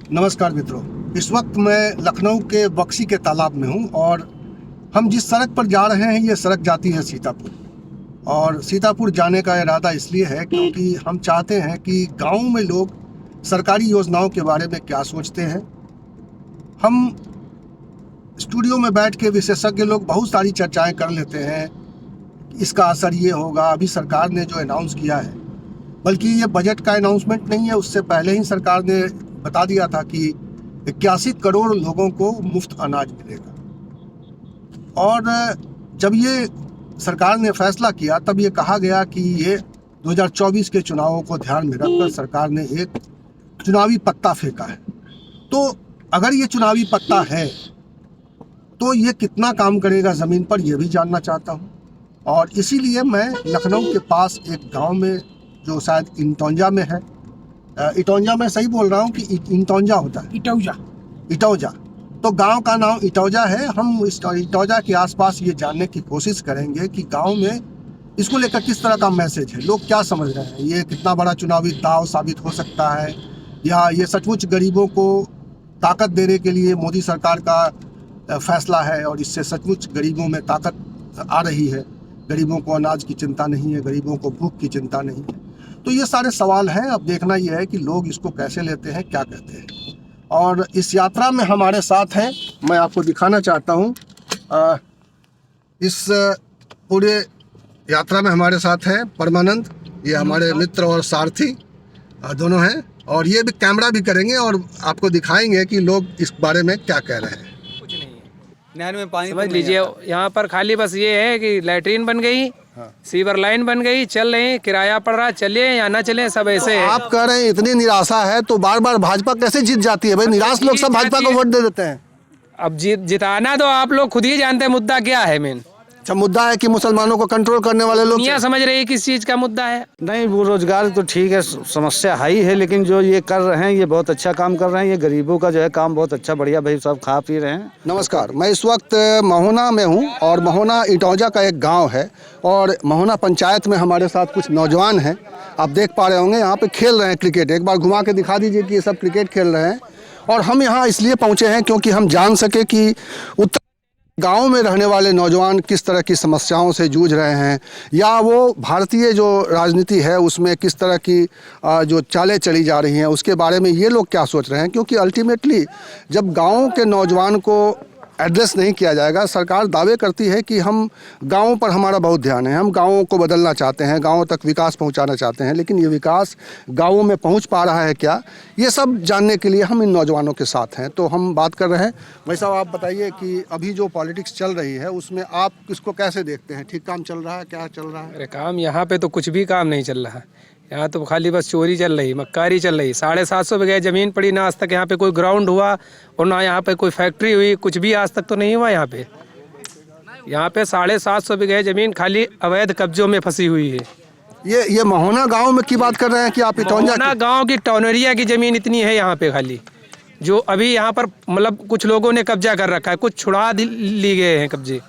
नमस्कार मित्रों, इस वक्त मैं लखनऊ के बक्सी के तालाब में हूँ और हम जिस सड़क पर जा रहे हैं ये सड़क जाती है सीतापुर। और सीतापुर जाने का इरादा इसलिए है क्योंकि हम चाहते हैं कि गाँव में लोग सरकारी योजनाओं के बारे में क्या सोचते हैं। हम स्टूडियो में बैठ के विशेषज्ञ लोग बहुत सारी चर्चाएं कर लेते हैं, इसका असर ये होगा। अभी सरकार ने जो अनाउंस किया है, बल्कि ये बजट का अनाउंसमेंट नहीं है, उससे पहले ही सरकार ने बता दिया था कि 81 करोड़ लोगों को मुफ्त अनाज मिलेगा। और जब ये सरकार ने फैसला किया तब ये कहा गया कि ये 2024 के चुनावों को ध्यान में रखकर सरकार ने एक चुनावी पत्ता फेंका है। तो अगर ये चुनावी पत्ता है तो ये कितना काम करेगा ज़मीन पर, यह भी जानना चाहता हूँ। और इसीलिए मैं लखनऊ के पास एक गांव में, जो शायद इंतौजा में है, इटौंजा में सही बोल रहा हूँ कि इंतौजा होता है? इटौजा। तो गांव का नाम इटौजा है। हम इस इटौजा के आसपास ये जानने की कोशिश करेंगे कि गांव में इसको लेकर किस तरह का मैसेज है, लोग क्या समझ रहे हैं, ये कितना बड़ा चुनावी दांव साबित हो सकता है, या ये सचमुच गरीबों को ताकत देने के लिए मोदी सरकार का फैसला है और इससे सचमुच गरीबों में ताकत आ रही है। गरीबों को अनाज की चिंता नहीं है, गरीबों को भूख की चिंता नहीं है। तो ये सारे सवाल हैं। अब देखना ये है कि लोग इसको कैसे लेते हैं, क्या कहते हैं। और इस यात्रा में हमारे साथ हैं, मैं आपको दिखाना चाहता हूँ, इस पूरे यात्रा में हमारे साथ हैं परमानंद, ये हमारे मित्र और सारथी दोनों हैं। और ये भी कैमरा भी करेंगे और आपको दिखाएंगे कि लोग इस बारे में क्या कह रहे हैं। कुछ नहीं है, नहर में पानी समझ लीजिए, यहाँ पर खाली बस ये है कि लैट्रीन बन गई, सीवर लाइन बन गई, चल रही, किराया पड़ रहा, चले या ना चले, सब ऐसे है। आप कह रहे हैं इतनी निराशा है तो बार बार भाजपा कैसे जीत जाती है? भाई निराश लोग सब भाजपा को वोट दे देते हैं। अब जिताना तो आप लोग खुद ही जानते हैं मुद्दा क्या है। मेन अच्छा मुद्दा है कि मुसलमानों को कंट्रोल करने वाले लोग दुनिया समझ रही है किस चीज का मुद्दा है। नहीं, वो रोजगार तो ठीक है, समस्या हाई है, लेकिन जो ये कर रहे हैं ये बहुत अच्छा काम कर रहे हैं। ये गरीबों का जो है काम बहुत अच्छा, बढ़िया, भाई सब खा पी रहे हैं। नमस्कार, मैं इस वक्त महोना में हूँ और महोना इटौजा का एक गांव है और महोना पंचायत में हमारे साथ कुछ नौजवान हैं। आप देख पा रहे होंगे यहाँ पे खेल रहे हैं क्रिकेट। एक बार घुमा के दिखा दीजिए कि ये सब क्रिकेट खेल रहे हैं। और हम यहाँ इसलिए पहुँचे हैं क्योंकि हम जान सके कि उत्तर गांव में रहने वाले नौजवान किस तरह की समस्याओं से जूझ रहे हैं, या वो भारतीय जो राजनीति है उसमें किस तरह की जो चालें चली जा रही हैं उसके बारे में ये लोग क्या सोच रहे हैं। क्योंकि अल्टीमेटली जब गाँव के नौजवान को एड्रेस नहीं किया जाएगा, सरकार दावे करती है कि हम गाँव पर हमारा बहुत ध्यान है, हम गाँवों को बदलना चाहते हैं, गाँवों तक विकास पहुंचाना चाहते हैं, लेकिन ये विकास गाँवों में पहुंच पा रहा है क्या, ये सब जानने के लिए हम इन नौजवानों के साथ हैं। तो हम बात कर रहे हैं। भाई साहब, आप बताइए कि अभी जो पॉलिटिक्स चल रही है उसमें आप इसको कैसे देखते हैं? ठीक काम चल रहा है, क्या चल रहा है? अरे काम यहाँ पे तो कुछ भी काम नहीं चल रहा है। यहाँ तो खाली बस चोरी चल रही, मक्कारी चल रही। 750 बीघे जमीन पड़ी, ना आज तक यहाँ पे कोई ग्राउंड हुआ और ना यहाँ पे कोई फैक्ट्री हुई, कुछ भी आज तक तो नहीं हुआ। यहाँ पे 750 बीघे जमीन खाली अवैध कब्जों में फंसी हुई है। ये महोना गाँव में की बात कर रहे हैं कि आप इटौंजा गाँव की टौनरिया की जमीन इतनी है यहाँ पे खाली, जो अभी यहाँ पर मतलब कुछ लोगों ने कब्जा कर रखा है, कुछ छुड़ा ली गए हैं कब्जे,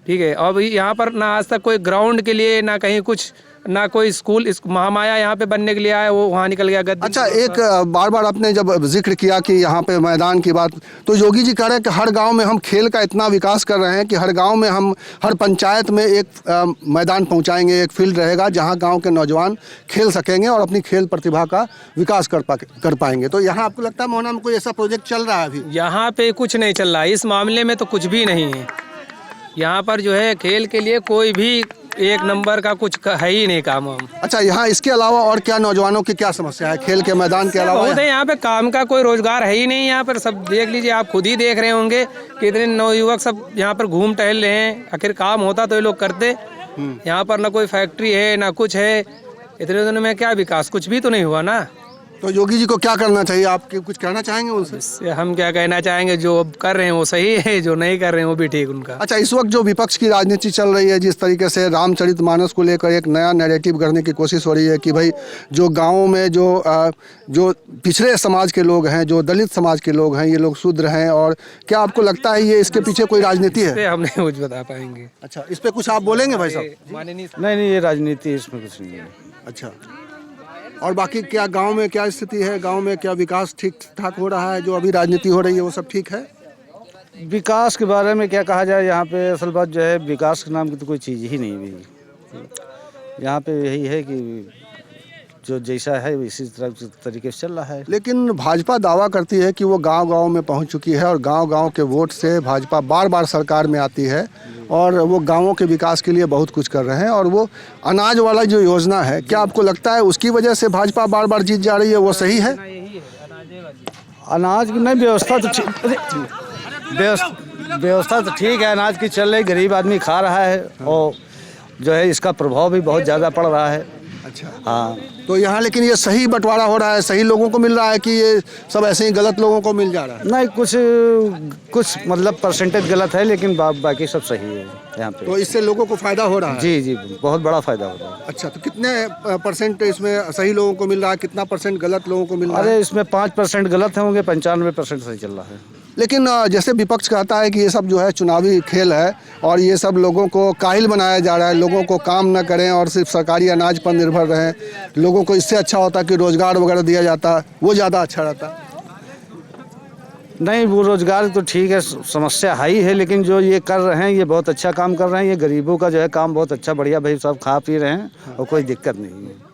ठीक है। और यहाँ पर ना आज तक कोई ग्राउंड के लिए, ना कहीं कुछ, ना कोई स्कूल, इस महामाया यहाँ पे बनने के लिए आया, वो वहाँ निकल गया गद्दी। अच्छा, एक बार बार आपने जब जिक्र किया कि यहाँ पे मैदान की बात, तो योगी जी कह रहे हैं कि हर गांव में हम खेल का इतना विकास कर रहे हैं कि हर गांव में हम हर पंचायत में एक मैदान पहुँचाएंगे, एक फील्ड रहेगा जहाँ गांव के नौजवान खेल सकेंगे और अपनी खेल प्रतिभा का विकास कर पाएंगे। तो यहाँ आपको लगता है मोहना में कोई ऐसा प्रोजेक्ट चल रहा है? अभी यहाँ पे कुछ नहीं चल रहा है, इस मामले में तो कुछ भी नहीं है। यहाँ पर जो है खेल के लिए कोई भी एक नंबर का कुछ है ही नहीं काम हम। अच्छा, यहाँ इसके अलावा और क्या नौजवानों की क्या समस्या है खेल के मैदान के अलावा? बहुत है यहाँ पे, काम का कोई रोजगार है ही नहीं यहाँ पर। सब देख लीजिए, आप खुद ही देख रहे होंगे कि इतने नवयुवक सब यहाँ पर घूम टहल रहे हैं। आखिर काम होता तो ये लोग करते। यहाँ पर ना कोई फैक्ट्री है, ना कुछ है। इतने दिनों में क्या विकास, कुछ भी तो नहीं हुआ ना। तो योगी जी को क्या करना चाहिए? आप कुछ कहना चाहेंगे उनसे? हम क्या कहना चाहेंगे, जो अब कर रहे हैं वो सही है, जो नहीं कर रहे हैं वो भी ठीक उनका। अच्छा, इस वक्त जो विपक्ष की राजनीति चल रही है, जिस तरीके से रामचरितमानस को लेकर एक नया नैरेटिव करने की कोशिश हो रही है कि भाई जो गाँव में जो पिछड़े समाज के लोग हैं, जो दलित समाज के लोग हैं, ये लोग शूद्र हैं, और क्या आपको लगता है ये इसके पीछे कोई राजनीति है? हम नहीं कुछ बता पाएंगे। अच्छा, इस पे कुछ आप बोलेंगे भाई साहब? नहीं, ये राजनीति इसमें कुछ नहीं है। अच्छा, और बाकी क्या गांव में क्या स्थिति है, गांव में क्या विकास ठीक ठाक हो रहा है, जो अभी राजनीति हो रही है वो सब ठीक है? विकास के बारे में क्या कहा जाए, यहाँ पे असल बात जो है विकास के नाम की तो कोई चीज़ ही नहीं हुई। यहाँ पे यही है कि जो जैसा है इसी तरह तरीके से चल रहा है। लेकिन भाजपा दावा करती है कि वो गांव-गांव में पहुंच चुकी है और गांव-गांव के वोट से भाजपा बार-बार सरकार में आती है और वो गांवों के विकास के लिए बहुत कुछ कर रहे हैं। और वो अनाज वाला जो योजना है, क्या आपको लगता है उसकी वजह से भाजपा बार-बार जीत जा रही है, वो सही है? अनाज की नहीं व्यवस्था तो व्यवस्था तो ठीक है, अनाज की चल रही, गरीब आदमी खा रहा है और जो है इसका प्रभाव भी बहुत ज़्यादा पड़ रहा है। अच्छा, हाँ, तो यहाँ लेकिन ये सही बंटवारा हो रहा है, सही लोगों को मिल रहा है कि ये सब ऐसे ही गलत लोगों को मिल जा रहा है? नहीं कुछ मतलब परसेंटेज गलत है, लेकिन बाकी सब सही है यहाँ पे। तो इससे लोगों को फायदा हो रहा है? जी जी, बहुत बड़ा फायदा हो रहा है। अच्छा, तो कितने परसेंट इसमें सही लोगों को मिल रहा है, कितना परसेंट गलत लोगों को मिल रहा है? अरे इसमें 5% गलत होंगे, 95% सही चल रहा है। लेकिन जैसे विपक्ष कहता है कि ये सब जो है चुनावी खेल है और ये सब लोगों को काहिल बनाया जा रहा है, लोगों को काम न करें और सिर्फ सरकारी अनाज पर निर्भर रहें, लोगों को इससे अच्छा होता कि रोजगार वगैरह दिया जाता, वो ज़्यादा अच्छा रहता। नहीं, वो रोजगार तो ठीक है, समस्या हाई है, लेकिन जो ये कर रहे हैं ये बहुत अच्छा काम कर रहे हैं। ये गरीबों का जो है काम बहुत अच्छा बढ़िया, भाई सब खा पी रहे हैं और कोई दिक्कत नहीं है।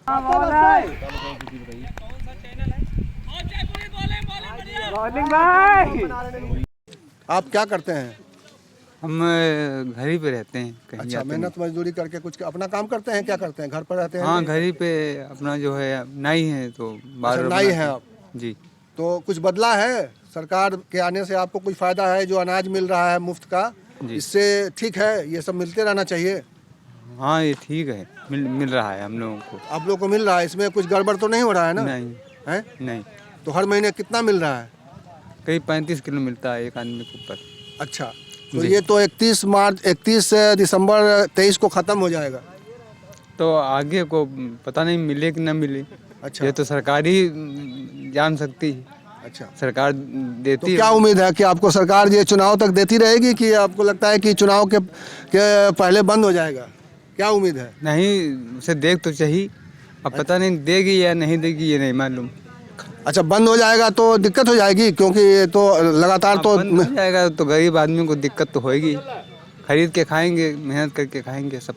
आप क्या करते हैं? हम घर ही पे रहते हैं, कहीं अच्छा, जाते मेहनत मजदूरी करके कुछ अपना काम करते हैं, क्या करते हैं, घर पर रहते हैं? नहीं। हाँ, घर ही पे अपना जो है नाई है तो बार अच्छा, नाई हैं आप? जी। तो कुछ बदला है सरकार के आने से, आपको कुछ फायदा है? जो अनाज मिल रहा है मुफ्त का, इससे ठीक है, ये सब मिलते रहना चाहिए। हाँ, ये ठीक है, मिल रहा है हम लोगों को। आप लोगों को मिल रहा है, इसमें कुछ गड़बड़ तो नहीं हो रहा है ना? नहीं है? नहीं, तो हर महीने कितना मिल रहा है? करीब 35 किलो मिलता है एक आदमी के ऊपर। अच्छा, तो ये तो 31 दिसंबर 23 को ख़त्म हो जाएगा। तो आगे को पता नहीं मिले कि न मिले। अच्छा, ये तो सरकार ही जान सकती है। अच्छा, सरकार तो देती क्या उम्मीद है कि आपको सरकार ये चुनाव तक देती रहेगी कि आपको लगता है कि चुनाव के पहले बंद हो जाएगा? क्या उम्मीद है? नहीं, उसे देख तो चाहिए, अब पता नहीं देगी या नहीं देगी ये नहीं मालूम। अच्छा, बंद हो जाएगा तो दिक्कत हो जाएगी, क्योंकि ये तो लगातार तो बंद हो जाएगा तो गरीब आदमी को दिक्कत तो होएगी, खरीद के खाएंगे, मेहनत करके खाएंगे सब।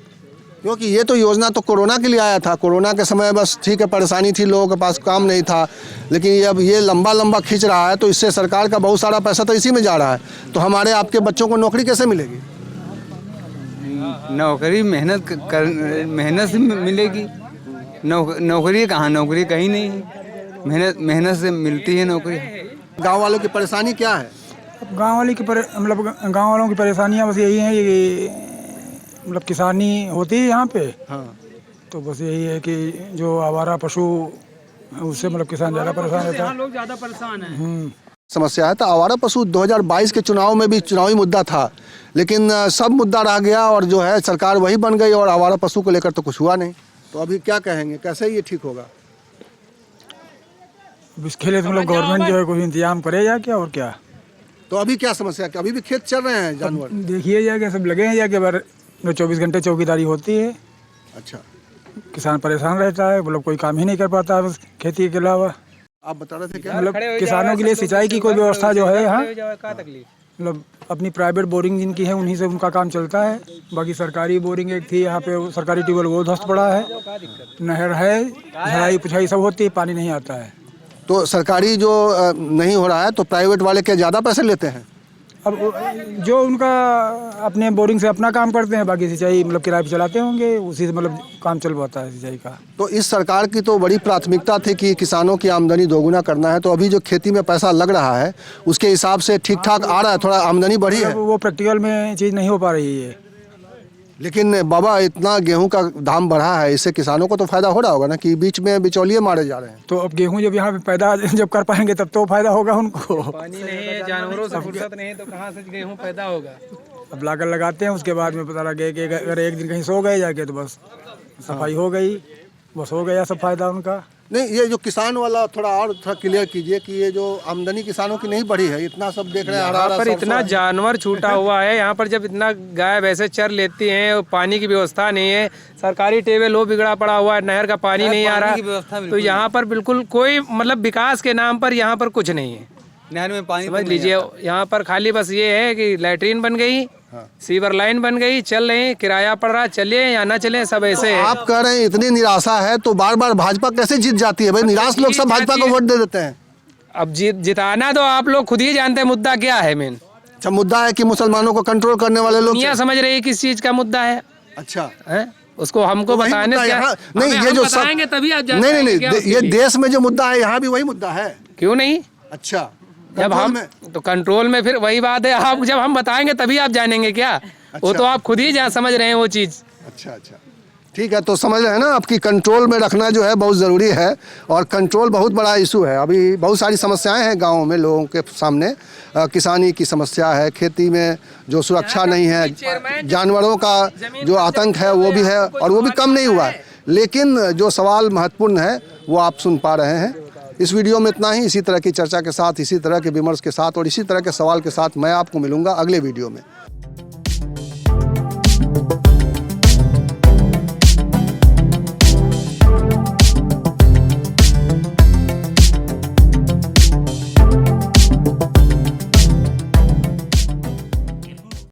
क्योंकि ये तो योजना तो कोरोना के लिए आया था, कोरोना के समय बस ठीक है, परेशानी थी, लोगों के पास काम नहीं था, लेकिन ये अब ये लंबा खींच रहा है तो इससे सरकार का बहुत सारा पैसा तो इसी में जा रहा है। तो हमारे आपके बच्चों को नौकरी कैसे मिलेगी? नौकरी मेहनत से मिलेगी। नौकरी कहाँ, नौकरी कहीं नहीं है, मेहनत से मिलती है नौकरी। गांव वालों की परेशानी क्या है? गांव वाली की मतलब गांव वालों की परेशानियां बस यही हैं कि मतलब किसानी होती है यहाँ पे। हाँ, तो बस यही है कि जो आवारा पशु उससे मतलब किसान ज़्यादा परेशान रहता है। लोग ज़्यादा परेशान हैं। समस्या है। तो आवारा पशु 2022 के चुनाव में भी चुनावी मुद्दा था, लेकिन सब मुद्दा रह गया और जो है सरकार वही बन गई और आवारा पशु को लेकर तो कुछ हुआ नहीं। तो अभी क्या कहेंगे, कैसे ये ठीक होगा? अब इसके लिए तो मतलब गवर्नमेंट जो है कोई इंतजाम करेगा क्या और क्या। तो अभी क्या समस्या है? अभी भी खेत चल रहे हैं जानवर? देखिए जाके सब लगे हैं जाके, बार 24 घंटे चौकीदारी होती है। अच्छा, किसान परेशान रहता है, मतलब कोई काम ही नहीं कर पाता बस खेती के अलावा। आप बता रहे थे क्या? मतलब किसानों के लिए सिंचाई की कोई व्यवस्था जो है यहाँ, मतलब अपनी प्राइवेट बोरिंग जिनकी है उन्हीं से उनका काम चलता है। बाकी सरकारी बोरिंग एक थी यहाँ पे, सरकारी ट्यूबवेल वो ध्वस्त पड़ा है, नहर है, झड़ाई पुछाई सब होती है, पानी नहीं आता है। तो सरकारी जो नहीं हो रहा है तो प्राइवेट वाले क्या ज़्यादा पैसे लेते हैं? अब जो उनका अपने बोरिंग से अपना काम करते हैं, बाकी सिंचाई मतलब किराए पे चलाते होंगे, उसी से मतलब काम चल पाता है सिंचाई का। तो इस सरकार की तो बड़ी प्राथमिकता थी कि किसानों की आमदनी दोगुना करना है, तो अभी जो खेती में पैसा लग रहा है उसके हिसाब से ठीक ठाक आ रहा है, थोड़ा आमदनी बढ़ी है। वो प्रैक्टिकल में चीज़ नहीं हो पा रही है। लेकिन बाबा इतना गेहूं का दाम बढ़ा है, इससे किसानों को तो फायदा हो रहा होगा ना, कि बीच में बिचौलिए मारे जा रहे हैं। तो अब गेहूं जब यहाँ पे पैदा जब कर पाएंगे तब तो फायदा होगा उनको। पानी नहीं है, जानवरों से फुर्सत नहीं तो कहाँ से गेहूँ पैदा होगा। अब लागत लगाते हैं, उसके बाद में पता लगे कि अगर एक दिन कहीं सो गए जाके तो बस सफाई हो गई, बस हो गया सब फायदा उनका। नहीं, ये जो किसान वाला थोड़ा क्लियर कीजिए कि ये जो आमदनी किसानों की नहीं बढ़ी है, इतना सब देख रहे हैं यहाँ पर इतना जानवर छूटा हुआ है, यहाँ पर जब इतना गाय भैंसे चर लेती हैं और पानी की व्यवस्था नहीं है, सरकारी टेबल वो बिगड़ा पड़ा हुआ है, नहर का पानी नहीं आ रहा, तो यहाँ पर बिल्कुल कोई मतलब विकास के नाम पर यहाँ पर कुछ नहीं है। नहर में पानी समझ लीजिए, यहाँ पर खाली बस ये है कि लैट्रीन बन गई, सीवर लाइन बन गई, चल रही, किराया पड़ रहा, चलिए या ना चले, सब ऐसे है। आप कह रहे हैं इतनी निराशा है तो बार बार भाजपा कैसे जीत जाती है भाई? निराश लोग सब भाजपा को वोट दे देते हैं। अब जिताना तो आप लोग खुद ही जानते हैं मुद्दा क्या है मेन। अच्छा, मुद्दा है कि मुसलमानों को कंट्रोल करने वाले लोग। दुनिया समझ रही है किस चीज का मुद्दा है। अच्छा है? उसको हमको वही बताने मुद्दा से यहाँ- नहीं, हमें ये हम जो बताएंगे तभी आप जान नहीं पाएंगे क्या उसके ये लिए। देश में जो मुद्दा है यहाँ भी वही मुद्दा है। क्यों नहीं? अच्छा, जब कंट्रोल हम में- तो कंट्रोल में फिर वही बात है, आप जब हम बताएंगे तभी आप जानेंगे क्या। वो तो आप खुद ही समझ रहे हैं वो चीज। अच्छा अच्छा, ठीक है, तो समझ रहे हैं ना आपकी कंट्रोल में रखना जो है बहुत ज़रूरी है, और कंट्रोल बहुत बड़ा इशू है। अभी बहुत सारी समस्याएं हैं गाँव में लोगों के सामने। किसानी की समस्या है, खेती में जो सुरक्षा नहीं है, जानवरों का जो आतंक है वो भी है, और वो भी कम नहीं हुआ है। लेकिन जो सवाल महत्वपूर्ण है वो आप सुन पा रहे हैं। इस वीडियो में इतना ही। इसी तरह की चर्चा के साथ, इसी तरह के विमर्श के साथ और इसी तरह के सवाल के साथ मैं आपको मिलूंगा अगले वीडियो में।